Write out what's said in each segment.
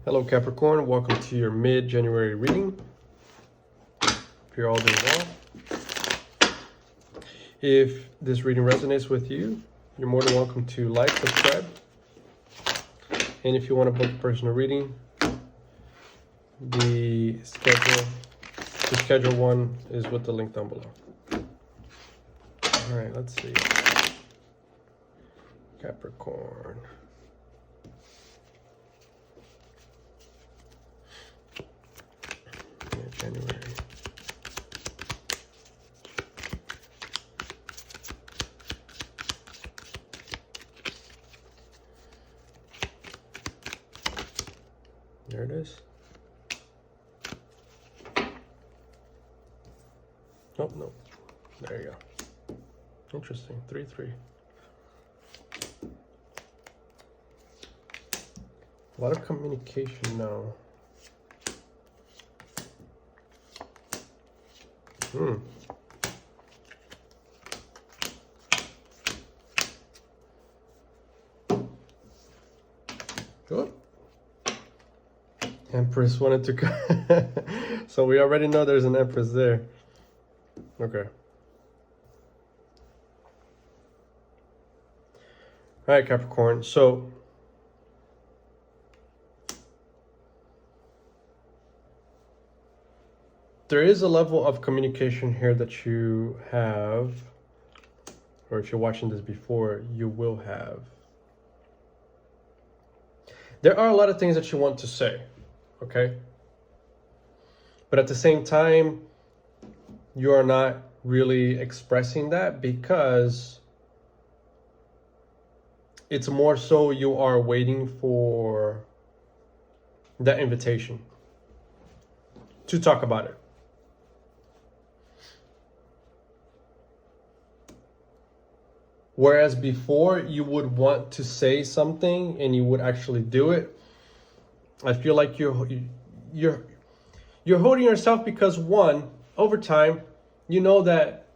Hello Capricorn, welcome to your mid-January reading. Hope you're all doing well. If this reading resonates with you, you're more than welcome to like, subscribe. And if you want to book a personal reading, the schedule one is with the link down below. All right, let's see. Capricorn. January. There it is. Oh, no. There you go. Interesting. 3-3. A lot of communication now. Good. Empress wanted to go. So we already know there's an Empress there. Okay. All right, Capricorn. So there is a level of communication here that you have, or if you're watching this before, you will have. There are a lot of things that you want to say, okay? But at the same time, you are not really expressing that because it's more so you are waiting for that invitation to talk about it. Whereas before you would want to say something and you would actually do it. I feel like you're holding yourself because one, over time, you know that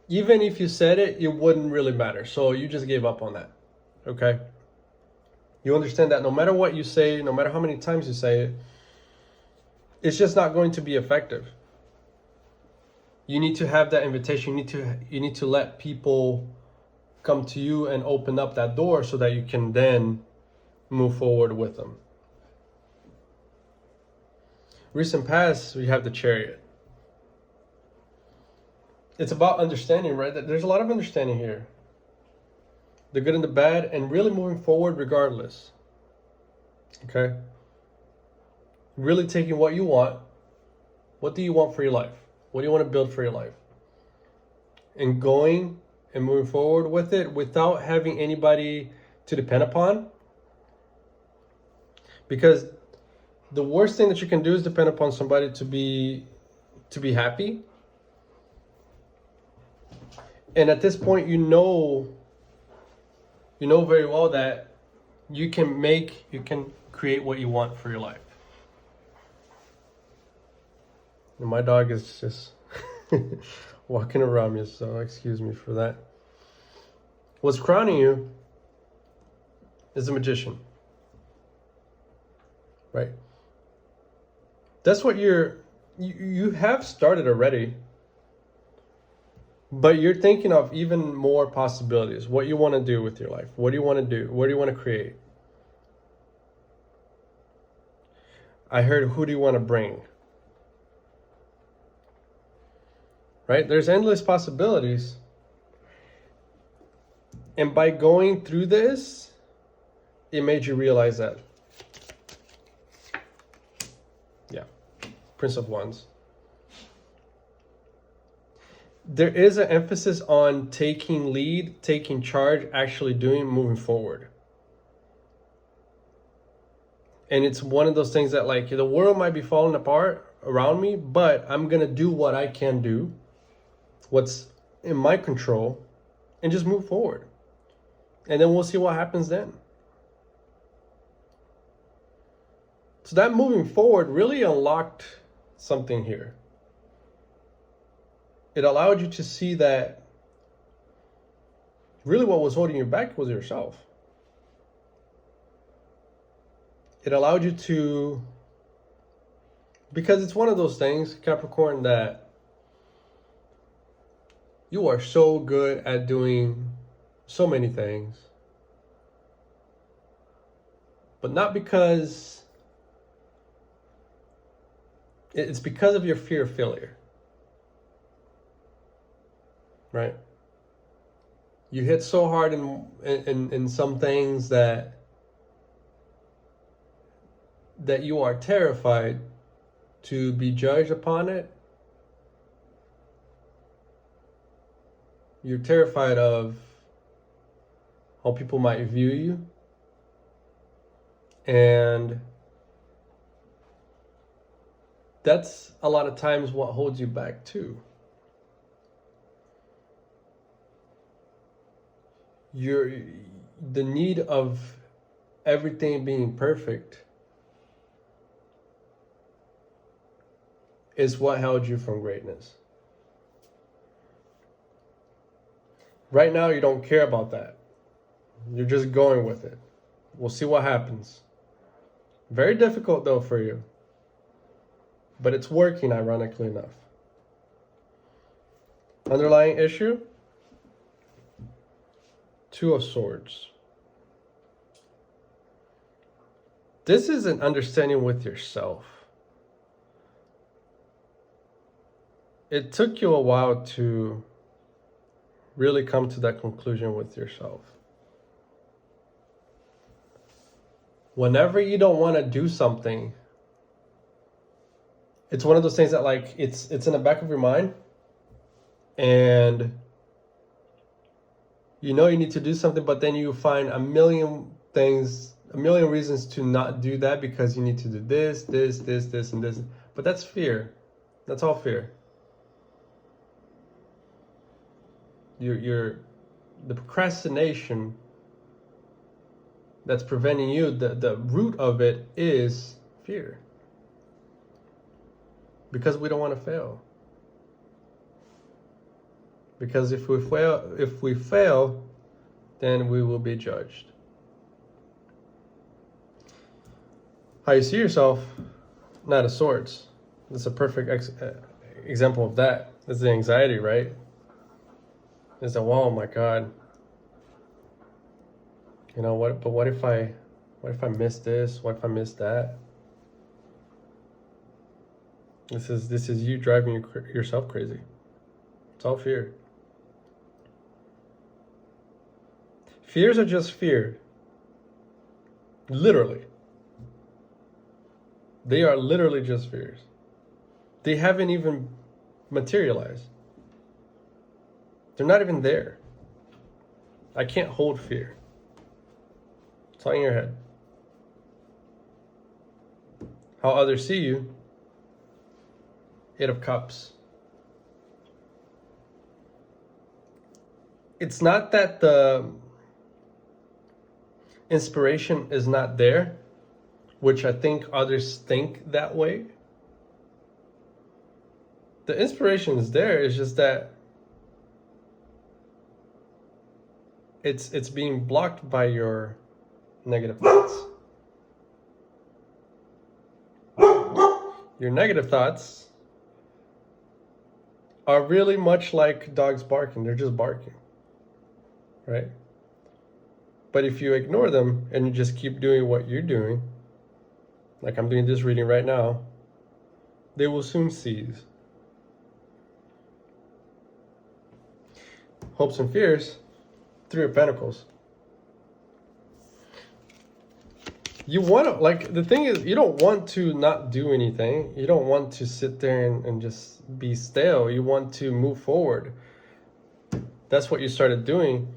even if you said it, it wouldn't really matter. So you just gave up on that. Okay? You understand that no matter what you say, no matter how many times you say it, it's just not going to be effective. You need to have that invitation. You need to let people come to you and open up that door so that you can then move forward with them. Recent past, we have the Chariot. It's about understanding, right? There's a lot of understanding here. The good and the bad, and really moving forward regardless. Okay? Really taking what you want. What do you want for your life? What do you want to build for your life? And going and moving forward with it without having anybody to depend upon. Because the worst thing that you can do is depend upon somebody to be happy. And at this point, you know very well that you can create what you want for your life. And my dog is just walking around me, so excuse me for that. What's crowning you is the Magician, right? That's what you have started already, but you're thinking of even more possibilities. What you want to do with your life? What do you want to do? What do you want to create? I heard, who do you want to bring? Right? There's endless possibilities. And by going through this, it made you realize that. Yeah. Prince of Wands. There is an emphasis on taking lead, taking charge, actually moving forward. And it's one of those things that, like, the world might be falling apart around me, but I'm going to do what I can do, what's in my control, and just move forward. And then we'll see what happens then. So that moving forward really unlocked something here. It allowed you to see that really what was holding you back was yourself. it allowed you to, because it's one of those things, Capricorn, that you are so good at doing so many things, but not because, it's because of your fear of failure, right? You hit so hard in some things that you are terrified to be judged upon it. You're terrified of how people might view you. And that's a lot of times what holds you back too. The need of everything being perfect is what held you from greatness. Right now, you don't care about that. You're just going with it. We'll see what happens. Very difficult though for you, but it's working, ironically enough. Underlying issue, Two of Swords. This is an understanding with yourself. It took you a while to really come to that conclusion with yourself. Whenever you don't want to do something, it's one of those things that, like, it's in the back of your mind, and you know you need to do something, but then you find a million reasons to not do that because you need to do this, and this. But that's fear. That's all fear. The procrastination that's preventing you, the root of it is fear. Because we don't want to fail. Because if we fail, then we will be judged. How you see yourself, Knight of Swords. That's a perfect example of that. That's the anxiety, right? It's like, oh my God. You know what? But what if I miss this? What if I miss that? This is you driving yourself crazy. It's all fear. Fears are just fear. Literally. They are literally just fears. They haven't even materialized. They're not even there. I can't hold fear. It's all in your head. How others see you, 8 of Cups. It's not that the inspiration is not there, which I think others think that way. The inspiration is there, it's just that it's being blocked by your negative thoughts. Your negative thoughts are really much like dogs barking. They're just barking, right? But if you ignore them and you just keep doing what you're doing, like I'm doing this reading right now, they will soon cease. Hopes and fears, 3 of Pentacles. You want to, like, the thing is, you don't want to not do anything. You don't want to sit there and just be stale. You want to move forward. That's what you started doing.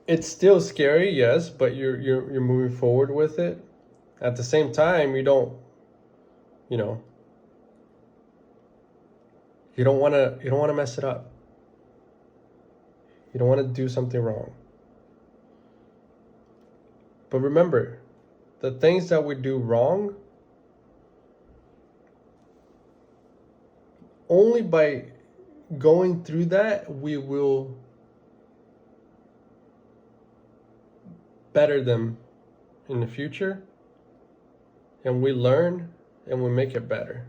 It's still scary, yes, but you're moving forward with it. At the same time, you don't want to mess it up. You don't want to do something wrong. But remember, the things that we do wrong, only by going through that, we will better them in the future, and we learn and we make it better.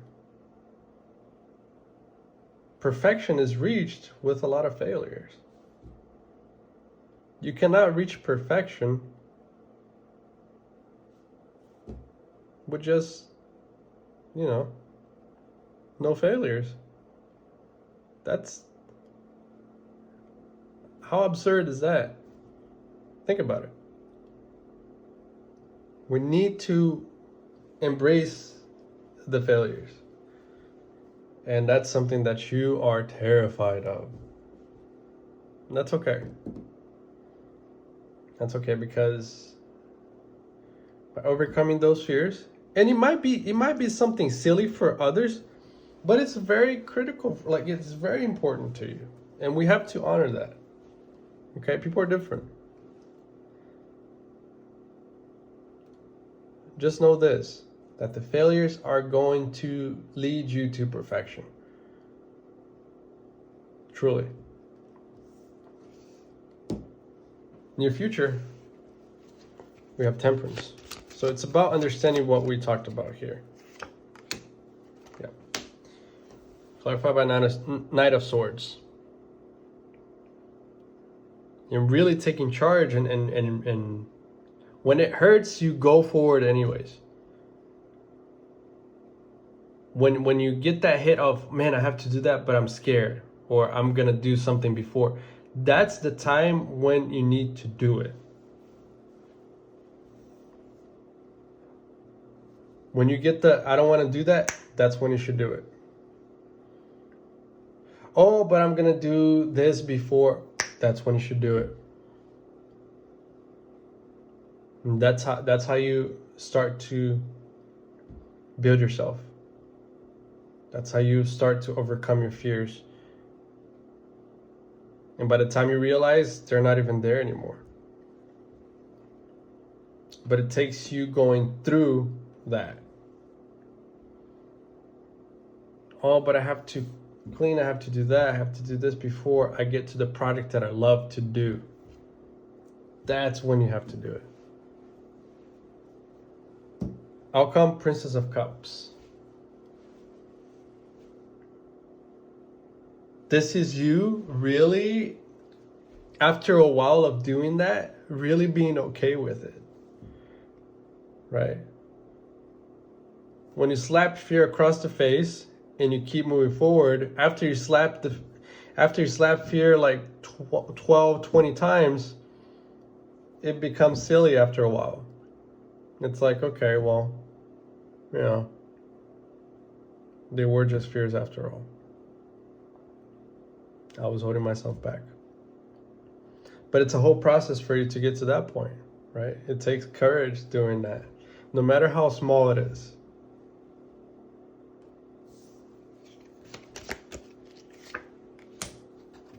Perfection is reached with a lot of failures. You cannot reach perfection with just, no failures. How absurd is that? Think about it. We need to embrace the failures. And that's something that you are terrified of. And that's okay. That's okay, because by overcoming those fears, and it might be something silly for others, but it's very critical, like it's very important to you. And we have to honor that. Okay, people are different. Just know this, that the failures are going to lead you to perfection. Truly. In your future, we have temperance. So it's about understanding what we talked about here. Yeah. Clarified by Knight of Swords. You're really taking charge, and when it hurts, you go forward anyways. When you get that hit of, man, I have to do that, but I'm scared, or I'm gonna do something before, that's the time when you need to do it. When you get the, I don't want to do that, that's when you should do it. Oh, but I'm gonna do this before, that's when you should do it. And that's how you start to build yourself. That's how you start to overcome your fears. And by the time you realize, they're not even there anymore. But it takes you going through that. Oh, but I have to clean, I have to do that, I have to do this before I get to the project that I love to do. That's when you have to do it. Outcome, Princess of Cups. This is you really, after a while of doing that, really being okay with it. Right? When you slap fear across the face and you keep moving forward, after you slap fear like 12, 20 times, it becomes silly after a while. It's like, okay, well, they were just fears after all. I was holding myself back. But it's a whole process for you to get to that point, right? It takes courage doing that, no matter how small it is.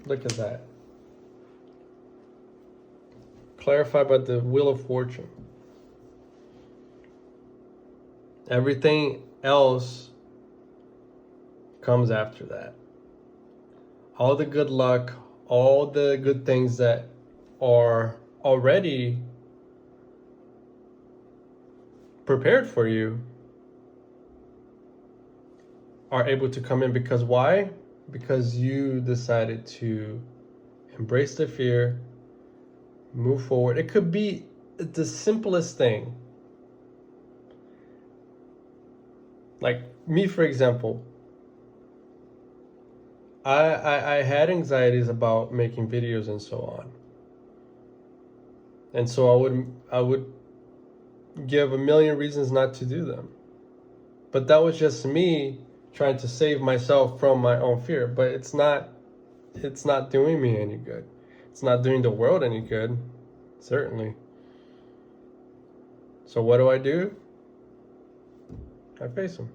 Look at that. Clarified by the Wheel of Fortune. Everything else comes after that. All the good luck, all the good things that are already prepared for you are able to come in, because why? Because you decided to embrace the fear, move forward. It could be the simplest thing. Like me, for example, I had anxieties about making videos and so on. And so I would give a million reasons not to do them. But that was just me trying to save myself from my own fear. But it's not doing me any good. It's not doing the world any good, certainly. So what do? I face them.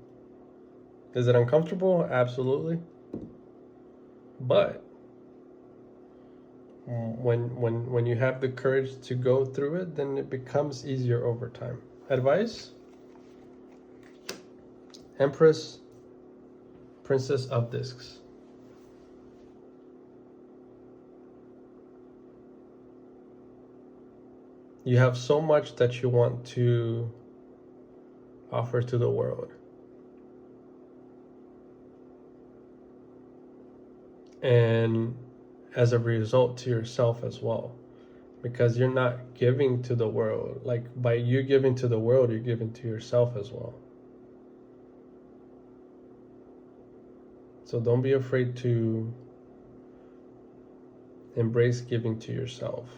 Is it uncomfortable? Absolutely. But when you have the courage to go through it, then it becomes easier over time. Advice? Empress, Princess of Discs. You have so much that you want to offer to the world. And as a result, to yourself as well. Because you're not giving to the world. Like, by you giving to the world, you're giving to yourself as well. So don't be afraid to embrace giving to yourself.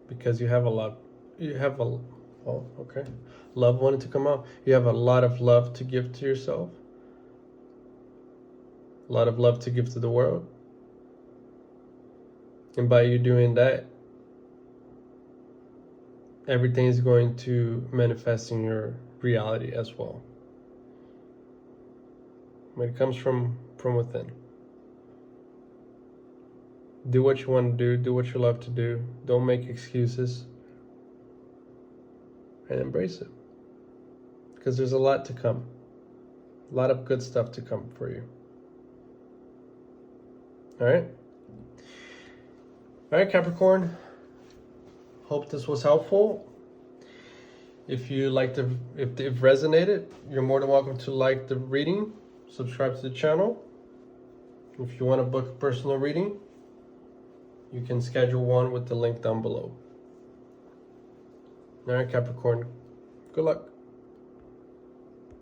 Because you have a lot, oh, okay. Love wanted to come out. You have a lot of love to give to yourself. A lot of love to give to the world. And by you doing that, everything is going to manifest in your reality as well. When it comes from within. Do what you want to do what you love to do. Don't make excuses. And embrace it. Because there's a lot to come. A lot of good stuff to come for you. Alright? Alright, Capricorn. Hope this was helpful. If you liked if it resonated, you're more than welcome to like the reading. Subscribe to the channel. If you want to book a personal reading, you can schedule one with the link down below. Alright, Capricorn. Good luck.